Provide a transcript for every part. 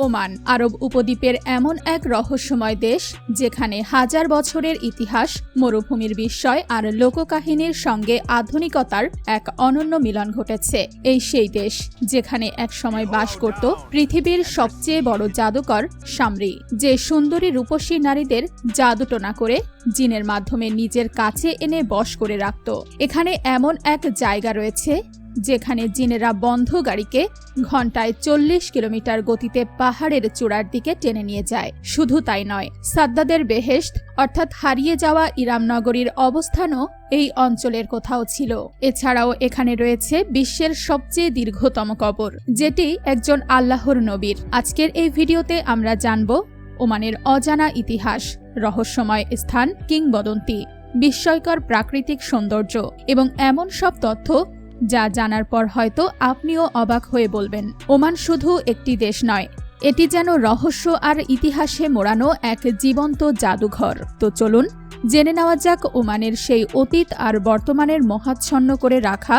Oman আরব উপদ্বীপের এমন এক রহস্যময় দেশ যেখানে হাজার বছরের ইতিহাস, মরুভূমির বিস্ময় আর লোককাহিনীর সঙ্গে আধুনিকতার এক অনন্য মিলন ঘটেছে। এই সেই দেশ যেখানে একসময় বাস করত পৃথিবীর সবচেয়ে বড় জাদুকর শামরি, যে সুন্দরী রূপসী নারীদের জাদুটোনা করে জিনের মাধ্যমে নিজের কাছে এনে বশ করে রাখত। এখানে এমন এক জায়গা রয়েছে যেখানে জিনেরা বন্ধ গাড়িকে ঘন্টায় 40 কিলোমিটার গতিতে পাহাড়ের চূড়ার দিকে টেনে নিয়ে যায়। শুধু তাই নয়, সাদ্দাদের বেহেশত অর্থাৎ হারিয়ে যাওয়া ইরাম নগরীর অবস্থানও এই অঞ্চলের কোথাও ছিল। এছাড়াও এখানে রয়েছে বিশ্বের সবচেয়ে দীর্ঘতম কবর, যেটি একজন আল্লাহর নবীর। আজকের এই ভিডিওতে আমরা জানব ওমানের অজানা ইতিহাস, রহস্যময় স্থান, কিংবদন্তি, বিস্ময়কর প্রাকৃতিক সৌন্দর্য এবং এমন সব তথ্য যা জানার পর হয়তো আপনিও অবাক হয়ে বলবেন, ওমান শুধু একটি দেশ নয়, এটি যেন রহস্য আর ইতিহাসে মোড়ানো এক জীবন্ত জাদুঘর। তো চলুন জেনে নেওয়া যাক ওমানের সেই অতীত আর বর্তমানের মহাচ্ছন্ন করে রাখা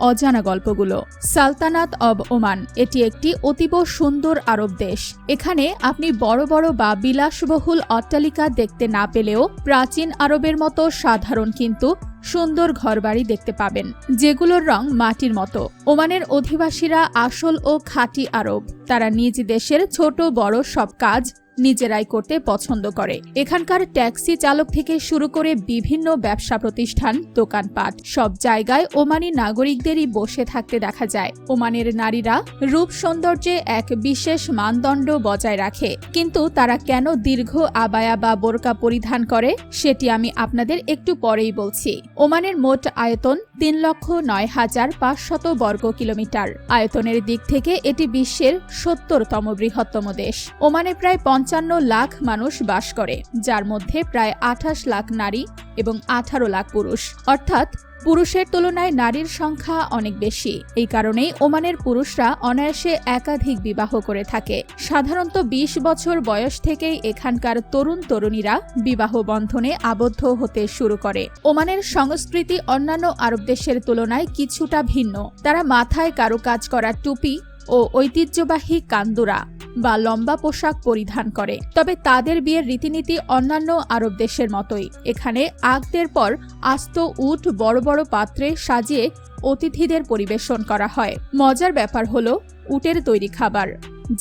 অজানা গল্পগুলো। সালতানাত অব ওমান এটি একটি অতীব সুন্দর আরব দেশ। এখানে আপনি বড় বড় বা বিলাসবহুল অট্টালিকা দেখতে না পেলেও প্রাচীন আরবের মতো সাধারণ কিন্তু সুন্দর ঘরবাড়ি দেখতে পাবেন, যেগুলোর রং মাটির মতো। ওমানের অধিবাসীরা আসল ও খাঁটি আরব। তারা নিজ দেশের ছোট বড় সব কাজ নিজেরাই করতে পছন্দ করে। এখানকার ট্যাক্সি চালক থেকে শুরু করে বিভিন্ন ব্যবসা প্রতিষ্ঠান, দোকানপাট, সব জায়গায় ওমানি নাগরিকদেরই বসে থাকতে দেখা যায়। ওমানের নারীরা রূপ সৌন্দর্যে এক বিশেষ মানদণ্ড বজায় রাখে, কিন্তু তারা কেন দীর্ঘ আবায়া বা বোরকা পরিধান করে সেটি আমি আপনাদের একটু পরেই বলছি। ওমানের মোট আয়তন ৩,০৯,৫০০ বর্গ কিলোমিটার। আয়তনের দিক থেকে এটি বিশ্বের ৭০তম বৃহত্তম দেশ। ওমানে প্রায় ৫৫ লাখ মানুষ বাস করে, যার মধ্যে প্রায় ২৮ লাখ নারী এবং ১৮ লাখ পুরুষ, অর্থাৎ পুরুষের তুলনায় নারীর সংখ্যা অনেক বেশি। এই কারণেই ওমানের পুরুষরা অনায়াসে একাধিক বিবাহ করে থাকে। সাধারণত ২০ বছর বয়স থেকেই এখানকার তরুণ তরুণীরা বিবাহ বন্ধনে আবদ্ধ হতে শুরু করে। ওমানের সংস্কৃতি অন্যান্য আরব দেশের তুলনায় কিছুটা ভিন্ন। তারা মাথায় কারুকাজ করা টুপি ও ঐতিহ্যবাহী কান্দুরা বা লম্বা পোশাক পরিধান করে। তবে তাদের বিয়ের রীতিনীতি অন্যান্য আরব দেশের মতোই। এখানে আগদের পর আস্ত উট বড় বড় পাত্রে সাজিয়ে অতিথিদের পরিবেশন করা হয়। মজার ব্যাপার হলো উটের তৈরি খাবার,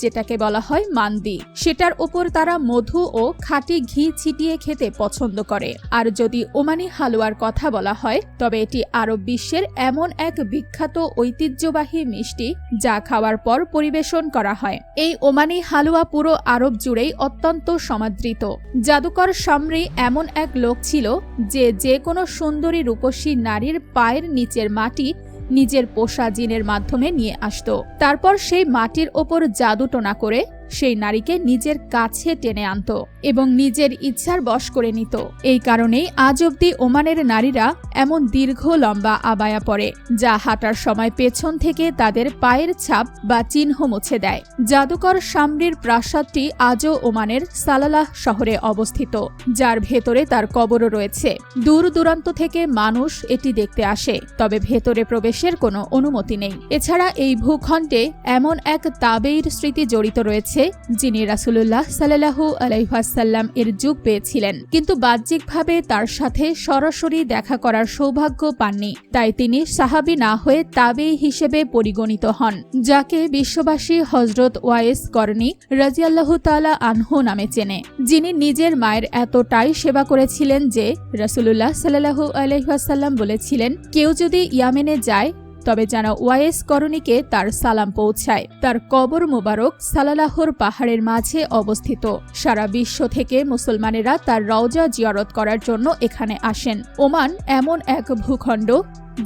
যেটাকে বলা হয় মান্দি, সেটার ওপর তারা মধু ও খাঁটি ঘি ছিটিয়ে খেতে পছন্দ করে। আর যদি ওমানি হালুয়ার কথা বলা হয়, তবে এটি আরব বিশ্বের এমন এক বিখ্যাত ঐতিহ্যবাহী মিষ্টি যা খাওয়ার পর পরিবেশন করা হয়। এই ওমানি হালুয়া পুরো আরব জুড়েই অত্যন্ত সমাদৃত। জাদুকর শামরি এমন এক লোক ছিল যে কোনো সুন্দরী রূপসী নারীর পায়ের নিচের মাটি নিজের পোষা জিনের মাধ্যমে নিয়ে আসত। তারপর সেই মাটির ওপর জাদুটোনা করে সেই নারীকে নিজের কাছে টেনে আনত এবং নিজের ইচ্ছার বশ করে নিত। এই কারণেই আজ অব্দি ওমানের নারীরা এমন দীর্ঘ লম্বা আবায়া পরে, যা হাঁটার সময় পেছন থেকে তাদের পায়ের ছাপ বা চিহ্ন মুছে দেয়। জাদুকর শামরির প্রাসাদটি আজও ওমানের সালালাহ শহরে অবস্থিত, যার ভেতরে তার কবরও রয়েছে। দূর দূরান্ত থেকে মানুষ এটি দেখতে আসে, তবে ভেতরে প্রবেশের কোনো অনুমতি নেই। এছাড়া এই ভূখণ্ডে এমন এক তাবেইর স্মৃতি জড়িত রয়েছে যিনি রাসূলুল্লাহ সাল্লাল্লাহু আলাইহি ওয়াসাল্লাম এর যুগ পেয়েছিলেন, কিন্তু বাহ্যিকভাবে তার সাথে সরাসরি দেখা করার সৌভাগ্য পাননি। তাই তিনি সাহাবী না হয়ে তাবেই হিসেবে পরিগণিত হন, যাকে বিশ্ববাসী হযরত ওয়াইস করনী রাদিয়াল্লাহু তাআলা আনহু নামে চেনে, যিনি নিজের মায়ের এতটাই সেবা করেছিলেন যে রাসূলুল্লাহ সাল্লাল্লাহু আলাইহি ওয়াসাল্লাম বলেছিলেন, কেউ যদি ইয়ামেনে যায় তবে যেন ওয়াইস করণীকে তার সালাম পৌঁছায়। তার কবর মোবারক সালালাহর পাহাড়ের মাঝে অবস্থিত। সারা বিশ্ব থেকে মুসলমানেরা তার রওজা জিয়ারত করার জন্য এখানে আসেন। ওমান এমন এক ভূখণ্ড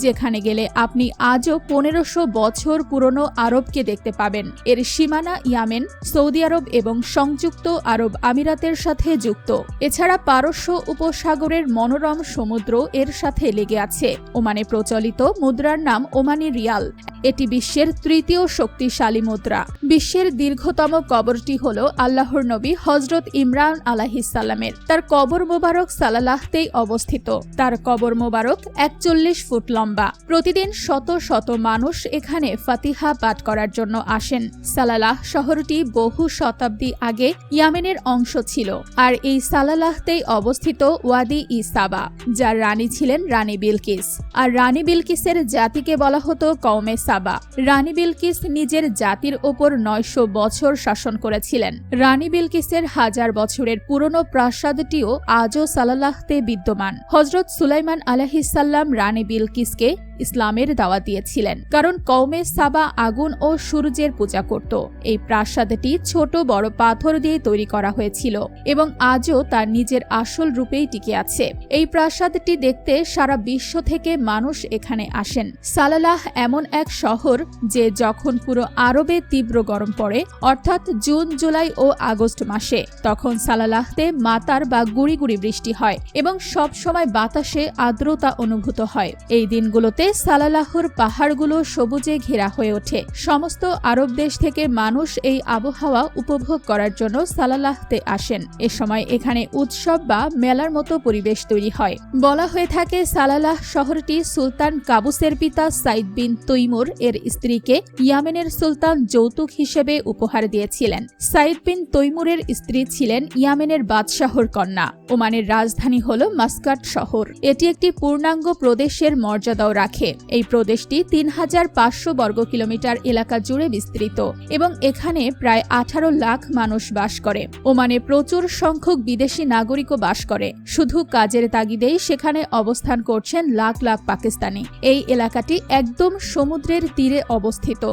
যেখানে গেলে আপনি আজও 1500 বছর পুরনো আরবকে দেখতে পাবেন। এর সীমানা ইয়ামেন, সৌদি আরব এবং সংযুক্ত আরব আমিরাতের সাথে যুক্ত। এছাড়া পারস্য উপসাগরের মনোরম সমুদ্র এর সাথে লেগে আছে। ওমানে প্রচলিত মুদ্রার নাম ওমানি রিয়াল। এটি বিশ্বের তৃতীয় শক্তিশালী মুদ্রা। বিশ্বের দীর্ঘতম কবরটি হল আল্লাহর নবী হযরত ইমরান আলাইহিস সালামের। তার কবর মোবারক সালালাহতেই অবস্থিত। তার কবর মোবারক 41 ফুট লম্বা। প্রতিদিন শত শত মানুষ এখানে ফাতিহা পাঠ করার জন্য আসেন। সালালাহ শহরটি বহু শতাব্দী আগে ইয়ামেনের অংশ ছিল, আর এই সালালাহতেই অবস্থিত ওয়াদি ই সাবা, যার রানী ছিলেন রানী বিলকিস। আর রানী বিলকিসের জাতিকে বলা হতো কওমে সাবা। রানী বিলকিস নিজের জাতির ওপর 900 বছর শাসন করেছিলেন। রানী বিলকিসের 1000 বছরের পুরনো প্রাসাদটিও আজও সালালাহতে বিদ্যমান। হযরত সুলাইমান আলাইহিস সালাম রানী বিলকিসকে ইসলামের দাওয়াত দিয়েছিলেন, কারণ কওমে সাবা আগুন ও সূর্যের পূজা করত। এই প্রাসাদটি ছোট বড় পাথর দিয়ে তৈরি করা হয়েছিল এবং আজও তার নিজের আসল রূপেই টিকে আছে। এই প্রাসাদটি দেখতে সারা বিশ্ব থেকে মানুষ এখানে আসেন। সালালাহ এমন এক শহর যে যখন পুরো আরবে তীব্র গরম পড়ে, অর্থাৎ জুন, জুলাই ও আগস্ট মাসে, তখন সালালাহতে মাতার বা গুড়ি গুড়ি বৃষ্টি হয় এবং সব সময় বাতাসে আর্দ্রতা অনুভূত হয়। এই দিনগুলোতে সালালাহর পাহাড়গুলো সবুজে ঘেরা হয়ে ওঠে। সমস্ত আরব দেশ থেকে মানুষ এই আবহাওয়া উপভোগ করার জন্য সালালাহতে আসেন। এ সময় এখানে উৎসব বা মেলার মতো পরিবেশ তৈরি হয়। বলা হয়ে থাকে সালালাহ শহরটি সুলতান কাবুসের পিতা সাইদ বিন তৈমুর এর স্ত্রীকে ইয়ামেনের সুলতান যৌতুক হিসেবে উপহার দিয়েছিলেন। সাইদ বিন তৈমুরের স্ত্রী ছিলেন ইয়ামেনের বাদশাহর কন্যা। ওমানের রাজধানী হল মাস্কাট শহর। এটি একটি পূর্ণাঙ্গ প্রদেশের মর্যাদাও রাখে। এই প্রদেশটি 3500 বর্গ কিলোমিটার এলাকা জুড়ে বিস্তৃত এবং এখানে প্রায় 18 লাখ মানুষ বাস করে। ওমানে প্রচুর সংখ্যক বিদেশি নাগরিকও বাস করে। শুধু কাজের তাগিদেই সেখানে অবস্থান করছেন লাখ লাখ পাকিস্তানি। এই এলাকাটি একদম সমুদ্রের তীরে অবস্থিত।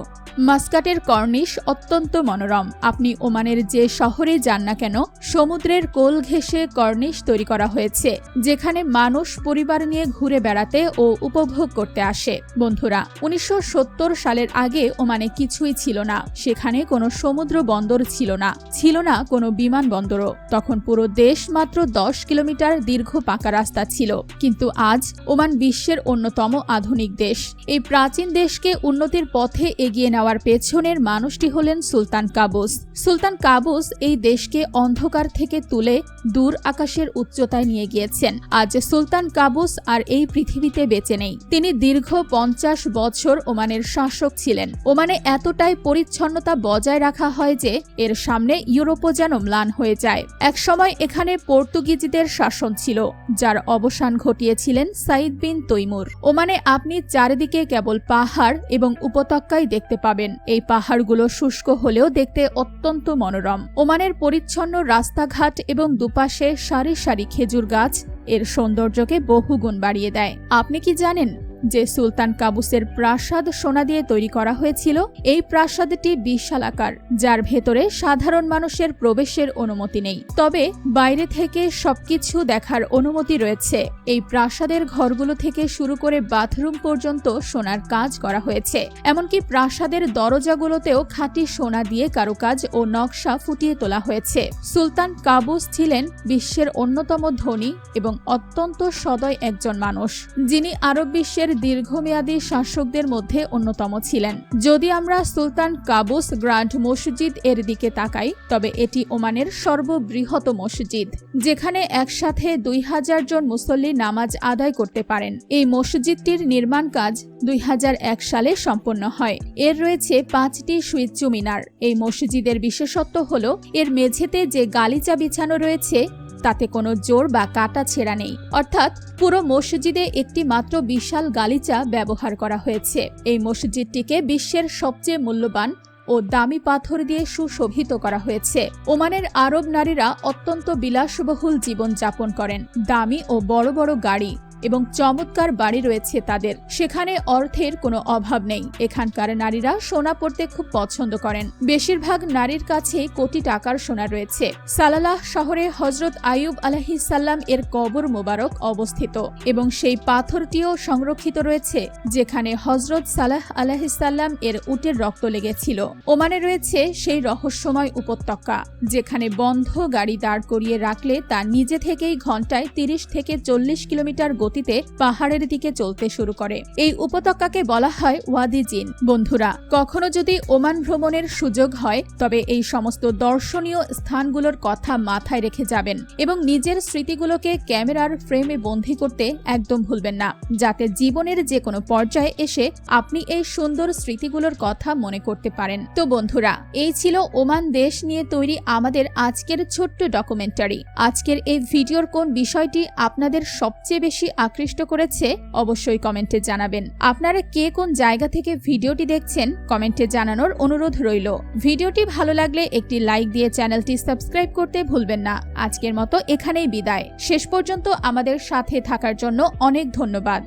মাস্কাটের কর্নিশ অত্যন্ত মনোরম। আপনি ওমানের যে শহরে যান না কেন, সমুদ্রের কোল ঘেঁষে কর্নিশ তৈরি করা হয়েছে, যেখানে মানুষ পরিবার নিয়ে ঘুরে বেড়াতে ও উপভোগ করতে আসে। বন্ধুরা, 1970 সালের আগে ওমানে কিছুই ছিল না। সেখানে কোনো সমুদ্র বন্দর ছিল না, ছিল না কোনো বিমানবন্দরও। তখন পুরো দেশ মাত্র 10 কিলোমিটার দীর্ঘ পাকা রাস্তা ছিল। কিন্তু আজ ওমান বিশ্বের অন্যতম আধুনিক দেশ। এই প্রাচীন দেশকে উন্নতির পথে এগিয়ে নেওয়ার পেছনের মানুষটি হলেন সুলতান কাবুস। সুলতান কাবুস এই দেশকে অন্ধকার থেকে তুলে দূর আকাশের উচ্চতায় নিয়ে গিয়েছেন। আজ সুলতান কাবুস আর এই পৃথিবীতে বেঁচে নেই। তিনি দীর্ঘ 50 বছর ওমানের শাসক ছিলেন। ওমানে এতটাই পরিচ্ছন্নতা বজায় রাখা হয় যে এর সামনে ইউরোপও যেন ম্লান হয়ে যায়। একসময় এখানে পর্তুগিজদের শাসন ছিল, যার অবসান ঘটিয়েছিলেন সাইদ বিন তৈমুর। ওমানে আপনি চারিদিকে কেবল পাহাড় এবং উপত্যকাই দেখতে পাবেন। এই পাহাড়গুলো শুষ্ক হলেও দেখতে অত্যন্ত মনোরম। ওমানের পরিচ্ছন্ন রাস্তাঘাট এবং দুপাশে সারি সারি খেজুর গাছ এর সৌন্দর্যকে বহুগুণ বাড়িয়ে দেয়। আপনি কি জানেন যে সুলতান কাবুসের প্রাসাদ সোনা দিয়ে তৈরি করা হয়েছিল? এই প্রাসাদটি বিশালাকার, যার ভেতরে সাধারণ মানুষের প্রবেশের অনুমতি নেই, তবে বাইরে থেকে সবকিছু দেখার অনুমতি রয়েছে। এই প্রাসাদের ঘরগুলো থেকে শুরু করে বাথরুম পর্যন্ত সোনার কাজ করা হয়েছে। এমনকি প্রাসাদের দরজাগুলোতেও খাঁটি সোনা দিয়ে কারুকাজ ও নকশা ফুটিয়ে তোলা হয়েছে। সুলতান কাবুস ছিলেন বিশ্বের অন্যতম ধনী এবং অত্যন্ত সদয় একজন মানুষ, যিনি আরব বিশ্বের দীর্ঘমেয়াদী শাসকদের মধ্যে অন্যতম ছিলেন। যদি আমরা সুলতান কাবুস গ্র্যান্ড মসজিদ এর দিকে তাকাই, তবে এটি ওমানের সর্ববৃহৎ মসজিদ, যেখানে একসাথে 2000 জন মুসল্লি নামাজ আদায় করতে পারেন। এই মসজিদটির নির্মাণ কাজ 2001 সালে সম্পন্ন হয়। এর রয়েছে 5টি সুউচ্চ মিনার। এই মসজিদের বিশেষত্ব হল এর মেঝেতে যে গালিচা বিছানো রয়েছে তাতে কোনো জোর বা কাটা ছেঁড়া নেই, অর্থাৎ পুরো মসজিদে একটি মাত্র বিশাল গালিচা ব্যবহার করা হয়েছে। এই মসজিদটিকে বিশ্বের সবচেয়ে মূল্যবান ও দামি পাথর দিয়ে সুশোভিত করা হয়েছে। ওমানের আরব নারীরা অত্যন্ত বিলাসবহুল জীবন যাপন করেন। দামি ও বড় বড় গাড়ি এবং চমৎকার বাড়ি রয়েছে তাদের। সেখানে অর্থের কোনো অভাব নেই। এখানকার নারীরা সোনা পরতে খুব পছন্দ করেন। বেশিরভাগ নারীর কাছে কোটি টাকার সোনা রয়েছে। সালালাহ শহরে হযরত আইয়ুব আলাইহিস সালাম এর কবর মোবারক অবস্থিত এবং সেই পাথরটিও সংরক্ষিত রয়েছে যেখানে হযরত সালাহ আলাইহিস সালাম এর উটের রক্ত লেগেছিল। ওমানে রয়েছে সেই রহস্যময় উপত্যকা, যেখানে বন্ধ গাড়ি দাঁড় করিয়ে রাখলে তা নিজে থেকেই ঘন্টায় 30 থেকে 40 কিলোমিটার গতিতে পাহাড়ের দিকে চলতে শুরু করে। এই উপত্যকাকে বলা হয় ওয়াদি জিন। বন্ধুরা, কখনো যদি ওমান ভ্রমণের সুযোগ হয় তবে এই সমস্ত দর্শনীয় স্থানগুলোর কথা মাথায় রেখে যাবেন এবং নিজের স্মৃতিগুলোকে ক্যামেরার ফ্রেমে বন্দী করতে একদম ভুলবেন না, যাতে জীবনের যে কোনো পর্যায়ে এসে আপনি এই সুন্দর স্মৃতিগুলোর কথা মনে করতে পারেন। তো বন্ধুরা, এই ছিল ওমান দেশ নিয়ে তৈরি আমাদের আজকের ছোট্ট ডকুমেন্টারি। আজকের এই ভিডিওর কোন বিষয়টি আপনাদের সবচেয়ে বেশি আকৃষ্ট করেছে অবশ্যই কমেন্টে জানাবেন। আপনারা কে কোন জায়গা থেকে ভিডিওটি দেখছেন কমেন্টে জানানোর অনুরোধ রইল। ভিডিওটি ভালো লাগলে একটি লাইক দিয়ে চ্যানেলটি সাবস্ক্রাইব করতে ভুলবেন না। আজকের মতো এখানেই বিদায়। শেষ পর্যন্ত আমাদের সাথে থাকার জন্য অনেক ধন্যবাদ।